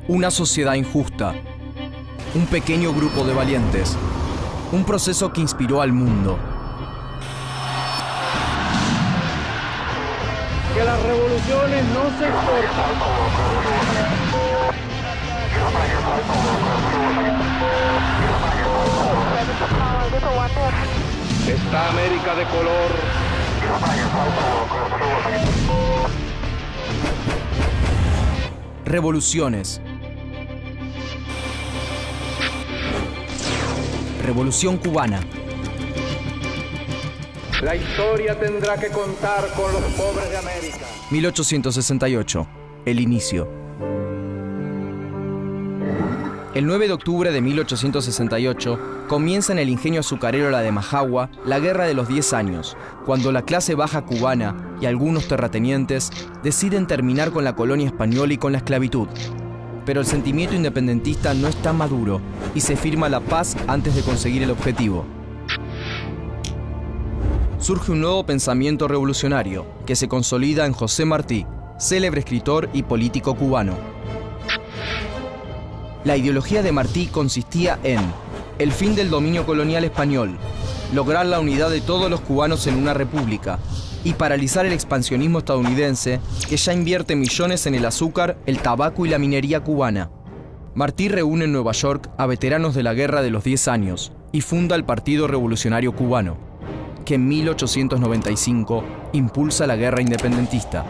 Una sociedad injusta. Un pequeño grupo de valientes. Un proceso que inspiró al mundo. Que las revoluciones no se exportan. Esta América de color. Revoluciones. Revolución cubana. La historia tendrá que contar con los pobres de América. 1868. El inicio. El 9 de octubre de 1868 comienza en el ingenio azucarero La de Majagua la Guerra de los 10 años, cuando la clase baja cubana y algunos terratenientes deciden terminar con la colonia española y con la esclavitud. Pero el sentimiento independentista no está maduro y se firma la paz antes de conseguir el objetivo. Surge un nuevo pensamiento revolucionario que se consolida en José Martí, célebre escritor y político cubano. La ideología de Martí consistía en el fin del dominio colonial español, lograr la unidad de todos los cubanos en una república y paralizar el expansionismo estadounidense que ya invierte millones en el azúcar, el tabaco y la minería cubana. Martí reúne en Nueva York a veteranos de la Guerra de los 10 años y funda el Partido Revolucionario Cubano, que en 1895 impulsa la guerra independentista,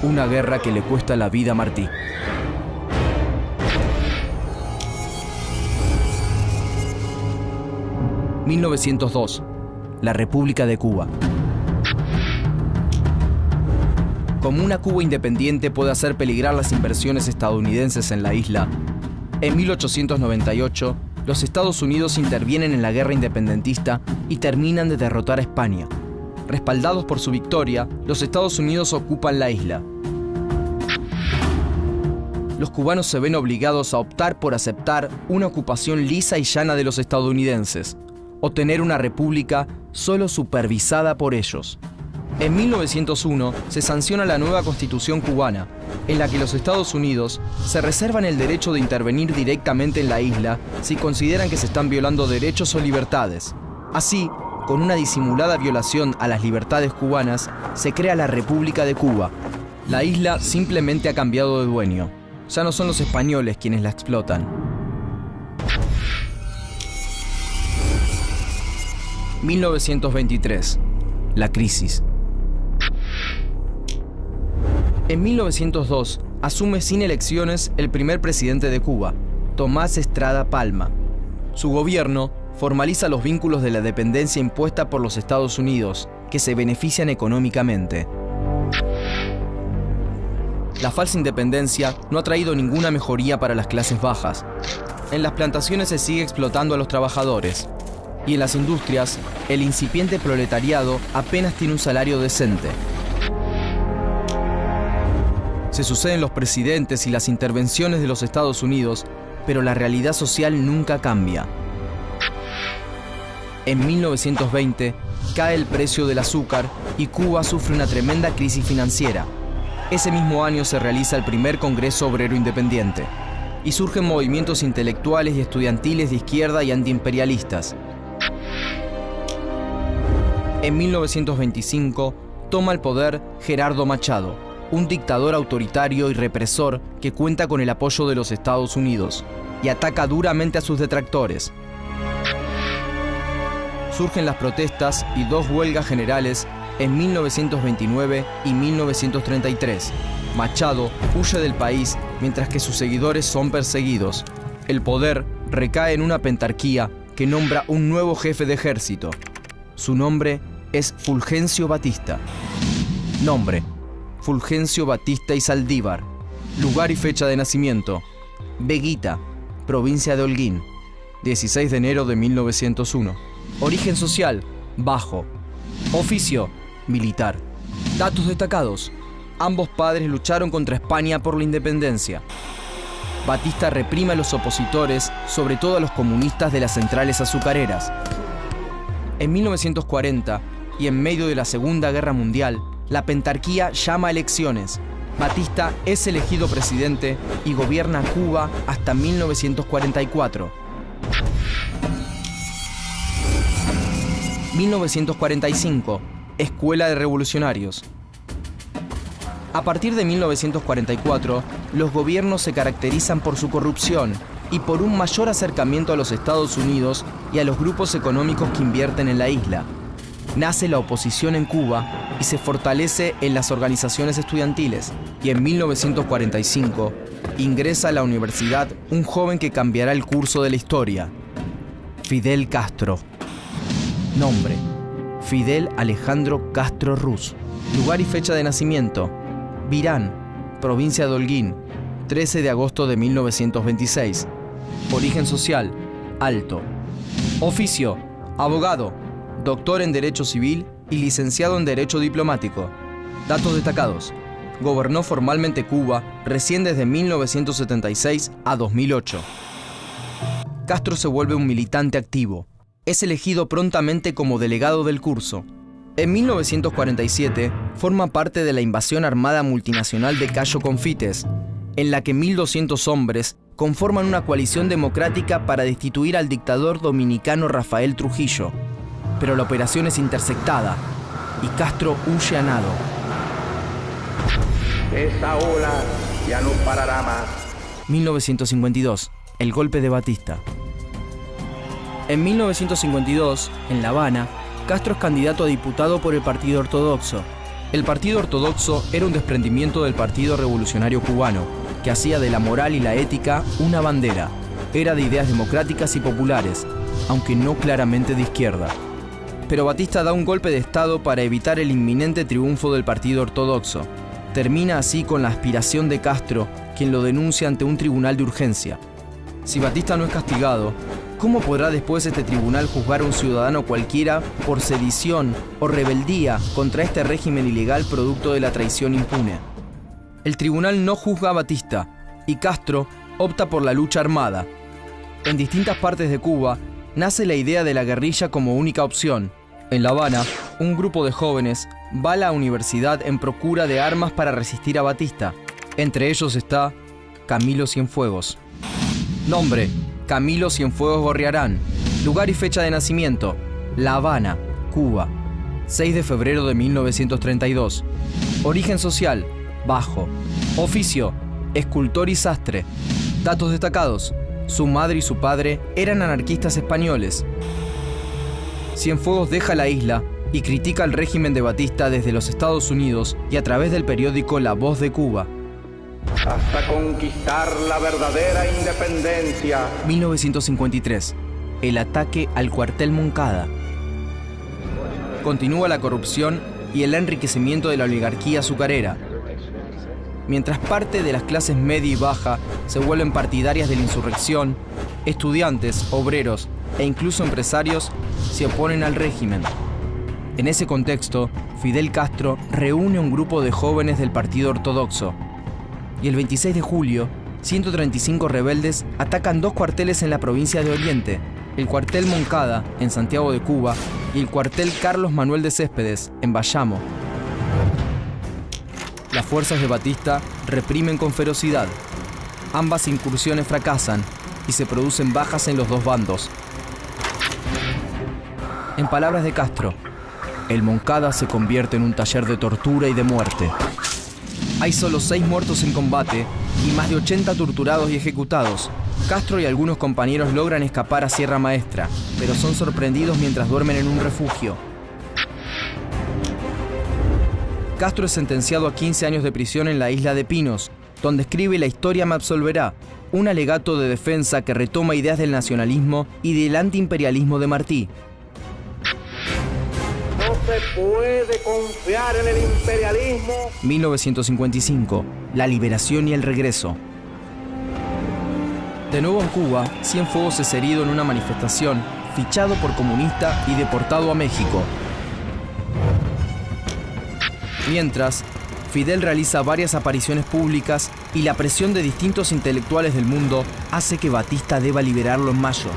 una guerra que le cuesta la vida a Martí. ...1902... la República de Cuba. Como una Cuba independiente puede hacer peligrar las inversiones estadounidenses en la isla, en 1898 los Estados Unidos intervienen en la guerra independentista y terminan de derrotar a España. Respaldados por su victoria, los Estados Unidos ocupan la isla. Los cubanos se ven obligados a optar por aceptar una ocupación lisa y llana de los estadounidenses, o tener una república solo supervisada por ellos. En 1901 se sanciona la nueva Constitución cubana, en la que los Estados Unidos se reservan el derecho de intervenir directamente en la isla si consideran que se están violando derechos o libertades. Así, con una disimulada violación a las libertades cubanas, se crea la República de Cuba. La isla simplemente ha cambiado de dueño. Ya no son los españoles quienes la explotan. 1923. La crisis. En 1902 asume sin elecciones el primer presidente de Cuba, Tomás Estrada Palma. Su gobierno formaliza los vínculos de la dependencia impuesta por los Estados Unidos, que se benefician económicamente. La falsa independencia no ha traído ninguna mejoría para las clases bajas. En las plantaciones se sigue explotando a los trabajadores. Y en las industrias, el incipiente proletariado apenas tiene un salario decente. Se suceden los presidentes y las intervenciones de los Estados Unidos, pero la realidad social nunca cambia. En 1920 cae el precio del azúcar y Cuba sufre una tremenda crisis financiera. Ese mismo año se realiza el primer Congreso Obrero Independiente y surgen movimientos intelectuales y estudiantiles de izquierda y antiimperialistas. En 1925 toma el poder Gerardo Machado, un dictador autoritario y represor que cuenta con el apoyo de los Estados Unidos y ataca duramente a sus detractores. Surgen las protestas y dos huelgas generales en 1929 y 1933. Machado huye del país mientras que sus seguidores son perseguidos. El poder recae en una pentarquía que nombra un nuevo jefe de ejército. Su nombre es Fulgencio Batista. Nombre: Fulgencio Batista y Saldívar. Lugar y fecha de nacimiento: Veguita, provincia de Holguín, 16 de enero de 1901. Origen social: bajo. Oficio: militar. Datos destacados: ambos padres lucharon contra España por la independencia. Batista reprime a los opositores, sobre todo a los comunistas de las centrales azucareras. En 1940, y en medio de la Segunda Guerra Mundial, la pentarquía llama a elecciones Batista es elegido presidente y gobierna Cuba hasta 1944. 1945, Escuela de Revolucionarios. A partir de 1944, los gobiernos se caracterizan por su corrupción y por un mayor acercamiento a los Estados Unidos y a los grupos económicos que invierten en la isla. Nace la oposición en Cuba y se fortalece en las organizaciones estudiantiles. Y en 1945 ingresa a la universidad un joven que cambiará el curso de la historia: Fidel Castro. Nombre: Fidel Alejandro Castro Ruz. Lugar y fecha de nacimiento: Virán, provincia de Holguín, 13 de agosto de 1926. Origen social: alto. Oficio: abogado, doctor en Derecho Civil y licenciado en Derecho Diplomático. Datos destacados: gobernó formalmente Cuba recién desde 1976 a 2008. Castro se vuelve un militante activo. Es elegido prontamente como delegado del curso. En 1947 forma parte de la invasión armada multinacional de Cayo Confites, en la que 1.200 hombres conforman una coalición democrática para destituir al dictador dominicano Rafael Trujillo. Pero la operación es interceptada y Castro huye a nado. Esta ola ya no parará más. 1952, el golpe de Batista. En 1952, en La Habana, Castro es candidato a diputado por el Partido Ortodoxo. El Partido Ortodoxo era un desprendimiento del Partido Revolucionario Cubano, que hacía de la moral y la ética una bandera. Era de ideas democráticas y populares, aunque no claramente de izquierda. Pero Batista da un golpe de Estado para evitar el inminente triunfo del Partido Ortodoxo. Termina así con la aspiración de Castro, quien lo denuncia ante un tribunal de urgencia. Si Batista no es castigado, ¿cómo podrá después este tribunal juzgar a un ciudadano cualquiera por sedición o rebeldía contra este régimen ilegal producto de la traición impune? El tribunal no juzga a Batista y Castro opta por la lucha armada. En distintas partes de Cuba nace la idea de la guerrilla como única opción. En La Habana, un grupo de jóvenes va a la universidad en procura de armas para resistir a Batista. Entre ellos está Camilo Cienfuegos. Nombre: Camilo Cienfuegos Gorriarán. Lugar y fecha de nacimiento: La Habana, Cuba, 6 de febrero de 1932. Origen social: bajo. Oficio: escultor y sastre. Datos destacados: su madre y su padre eran anarquistas españoles. Cienfuegos deja la isla y critica el régimen de Batista desde los Estados Unidos y a través del periódico La Voz de Cuba. Hasta conquistar la verdadera independencia. 1953. El ataque al cuartel Moncada. Continúa la corrupción y el enriquecimiento de la oligarquía azucarera. Mientras parte de las clases media y baja se vuelven partidarias de la insurrección, estudiantes, obreros e incluso empresarios se oponen al régimen. En ese contexto, Fidel Castro reúne un grupo de jóvenes del Partido Ortodoxo. Y el 26 de julio, 135 rebeldes atacan 2 cuarteles en la provincia de Oriente: el cuartel Moncada, en Santiago de Cuba, y el cuartel Carlos Manuel de Céspedes, en Bayamo. Las fuerzas de Batista reprimen con ferocidad. Ambas incursiones fracasan y se producen bajas en los dos bandos. En palabras de Castro, el Moncada se convierte en un taller de tortura y de muerte. Hay solo 6 muertos en combate y más de 80 torturados y ejecutados. Castro y algunos compañeros logran escapar a Sierra Maestra, pero son sorprendidos mientras duermen en un refugio. Castro es sentenciado a 15 años de prisión en la isla de Pinos, donde escribe La historia me absolverá, un alegato de defensa que retoma ideas del nacionalismo y del antiimperialismo de Martí. No se puede confiar en el imperialismo. 1955. La liberación y el regreso. De nuevo en Cuba, Cienfuegos es herido en una manifestación, fichado por comunista y deportado a México. Mientras, Fidel realiza varias apariciones públicas y la presión de distintos intelectuales del mundo hace que Batista deba liberarlo en mayo.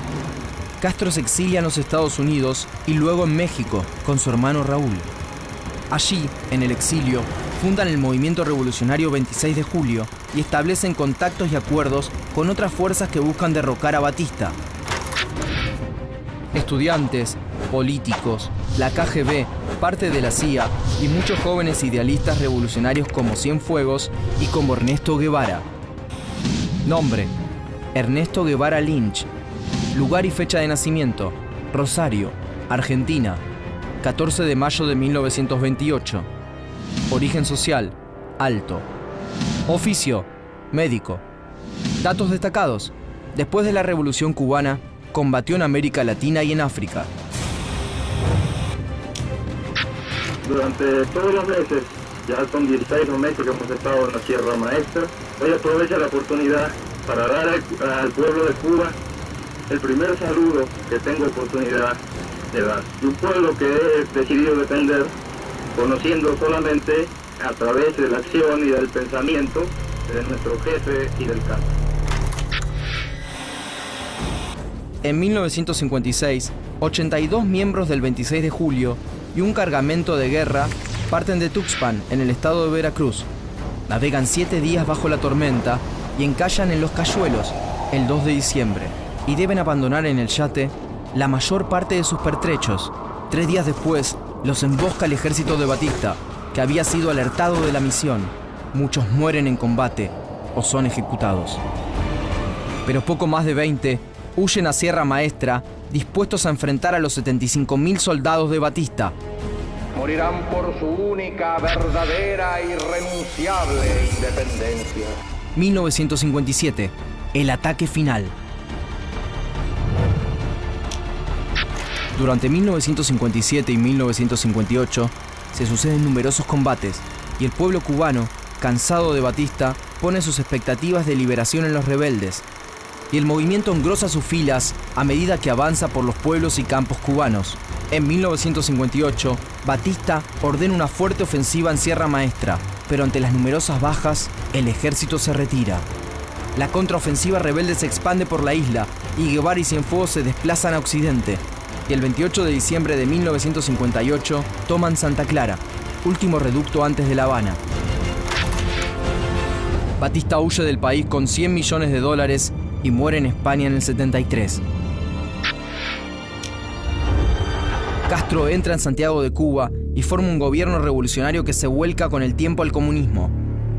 Castro se exilia en los Estados Unidos y luego en México con su hermano Raúl. Allí, en el exilio, Fundan el movimiento revolucionario 26 de julio y establecen contactos y acuerdos con otras fuerzas que buscan derrocar a Batista. Estudiantes, políticos, la KGB, parte de la CIA y muchos jóvenes idealistas revolucionarios como Cienfuegos y como Ernesto Guevara. Nombre: Ernesto Guevara Lynch. Lugar y fecha de nacimiento: Rosario, Argentina, 14 de mayo de 1928. Origen social: alto. Oficio: médico. Datos destacados: después de la Revolución Cubana, combatió en América Latina y en África. Durante todos los meses, ya son 16 los meses que hemos estado en la Sierra Maestra, hoy aprovecho la oportunidad para dar al pueblo de Cuba el primer saludo que tengo oportunidad de dar. De un pueblo que he decidido defender, conociendo solamente a través de la acción y del pensamiento de nuestro jefe y del campo. En 1956, 82 miembros del 26 de julio y un cargamento de guerra parten de Tuxpan, en el estado de Veracruz. Navegan 7 días bajo la tormenta y encallan en Los Cayuelos el 2 de diciembre y deben abandonar en el yate la mayor parte de sus pertrechos. 3 días después, los embosca el ejército de Batista, que había sido alertado de la misión. Muchos mueren en combate o son ejecutados. Pero poco más de 20 huyen a Sierra Maestra, dispuestos a enfrentar a los 75.000 soldados de Batista. Morirán por su única, verdadera y irrenunciable independencia. 1957, el ataque final. Durante 1957 y 1958 se suceden numerosos combates y el pueblo cubano, cansado de Batista, pone sus expectativas de liberación en los rebeldes. Y el movimiento engrosa sus filas a medida que avanza por los pueblos y campos cubanos. En 1958, Batista ordena una fuerte ofensiva en Sierra Maestra, pero ante las numerosas bajas, el ejército se retira. La contraofensiva rebelde se expande por la isla y Guevara y Cienfuegos se desplazan a Occidente. Y el 28 de diciembre de 1958 toman Santa Clara, último reducto antes de La Habana. Batista huye del país con $100 millones y muere en España en el 73. Castro entra en Santiago de Cuba y forma un gobierno revolucionario que se vuelca con el tiempo al comunismo.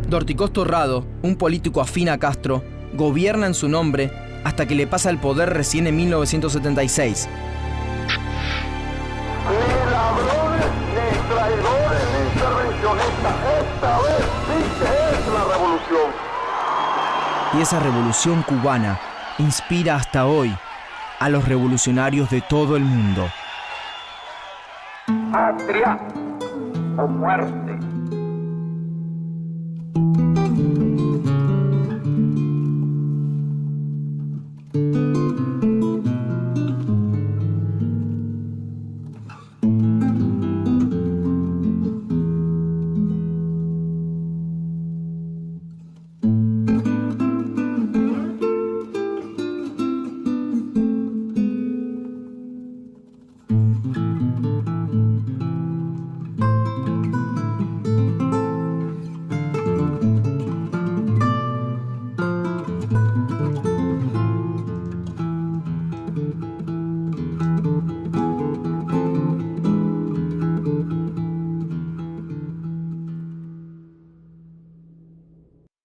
Dorticós Torrado, un político afín a Castro, gobierna en su nombre hasta que le pasa el poder recién en 1976. Ni ladrones, ni traidores, ni intervencionistas. Esta vez sí que es la revolución. Y esa revolución cubana inspira hasta hoy a los revolucionarios de todo el mundo. Patria o muerte.